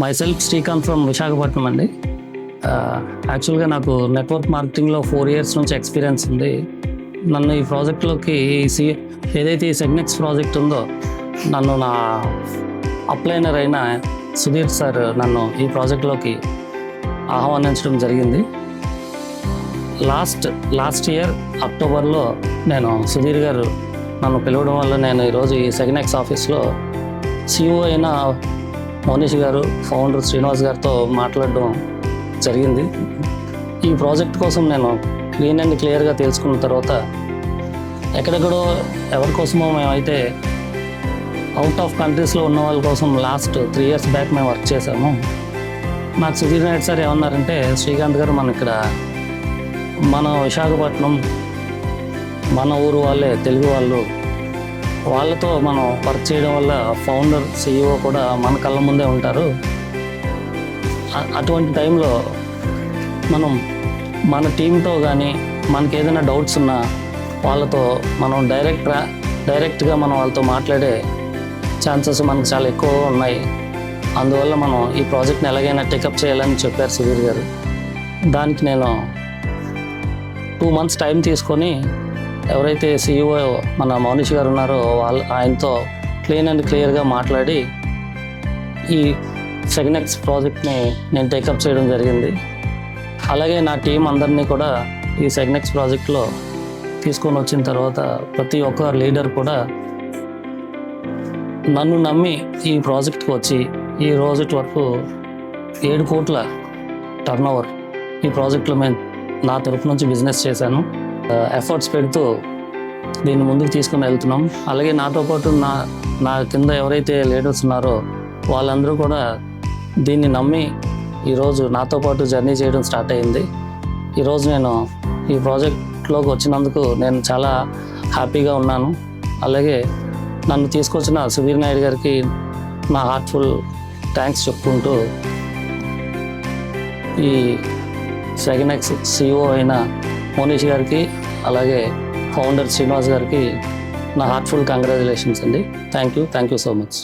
Myself Srikanth from Visakhapatnam అండి. యాక్చువల్గా నాకు నెట్వర్క్ మార్కెటింగ్లో 4 years నుంచి ఎక్స్పీరియన్స్ ఉంది. నన్ను ఈ ప్రాజెక్ట్లోకి ఏదైతే ఈ సెగ్నెక్స్ ప్రాజెక్ట్ ఉందో నన్ను నా అప్లైనర్ అయిన సుధీర్ సార్ నన్ను ఈ ప్రాజెక్ట్లోకి ఆహ్వానించడం జరిగింది. లాస్ట్ ఇయర్ అక్టోబర్లో నేను సుధీర్ గారు నన్ను పిలవడం వల్ల నేను ఈరోజు ఈ సెగ్నెక్స్ ఆఫీస్లో CEO అయిన మోనిష్ గారు, ఫౌండర్ శ్రీనివాస్ గారితో మాట్లాడడం జరిగింది. ఈ ప్రాజెక్ట్ కోసం నేను క్లీన్ అండ్ క్లియర్గా తెలుసుకున్న తర్వాత ఎక్కడెక్కడో ఎవరి కోసమో మేమైతే అవుట్ ఆఫ్ కంట్రీస్లో ఉన్న వాళ్ళ కోసం లాస్ట్ 3 years బ్యాక్ మేము వర్క్ చేసాము. నాకు సుధీర్ నాయుడు సార్ ఏమన్నారంటే, శ్రీకాంత్ గారు మన విశాఖపట్నం మన ఊరు వాళ్ళే, తెలుగు వాళ్ళతో మనం వర్క్ చేయడం వల్ల ఫౌండర్ CEO కూడా మన కళ్ళ ముందే ఉంటారు. అటువంటి టైంలో మనం మన టీంతో కానీ మనకి ఏదైనా డౌట్స్ ఉన్నా వాళ్ళతో మనం డైరెక్ట్గా మనం వాళ్ళతో మాట్లాడే ఛాన్సెస్ మనకు చాలా ఎక్కువ ఉన్నాయి. అందువల్ల మనం ఈ ప్రాజెక్ట్ని ఎలాగైనా టేకప్ చేయాలని చెప్పారు సుధీర్ గారు. దానికి నేను 2 months టైం తీసుకొని ఎవరైతే CEO మన మౌనిష్ గారు ఉన్నారో ఆయనతో క్లీన్ అండ్ క్లియర్గా మాట్లాడి ఈ సెగ్నెక్స్ ప్రాజెక్ట్ని నేను టేకప్ చేయడం జరిగింది. అలాగే నా టీం అందరినీ కూడా ఈ సెగ్నెక్స్ ప్రాజెక్ట్లో తీసుకొని వచ్చిన తర్వాత ప్రతి ఒక్క లీడర్ కూడా నన్ను నమ్మి ఈ ప్రాజెక్ట్కి వచ్చి ఈ రోజు వరకు 7 కోట్ల టర్నోవర్ ఈ ప్రాజెక్ట్లో మేము నా తరఫు నుంచి బిజినెస్ చేశాను. ఎఫర్ట్స్ పెడుతూ దీన్ని ముందుకు తీసుకుని వెళ్తున్నాం. అలాగే నాతో పాటు నా కింద ఎవరైతే లీడర్స్ ఉన్నారో వాళ్ళందరూ కూడా దీన్ని నమ్మి ఈరోజు నాతో పాటు జర్నీ చేయడం స్టార్ట్ అయింది. ఈరోజు నేను ఈ ప్రాజెక్ట్లోకి వచ్చినందుకు నేను చాలా హ్యాపీగా ఉన్నాను. అలాగే నన్ను తీసుకొచ్చిన సుధీర్ నాయుడు గారికి నా హార్ట్ఫుల్ థ్యాంక్స్ చెప్పుకుంటూ ఈ సెగ్నెక్స్ CEO అయిన మోనిష్ గారికి అలాగే ఫౌండర్ శ్రీనివాస్ గారికి నా హార్ట్ఫుల్ కంగ్రాచులేషన్స్ అండి. Thank you so much.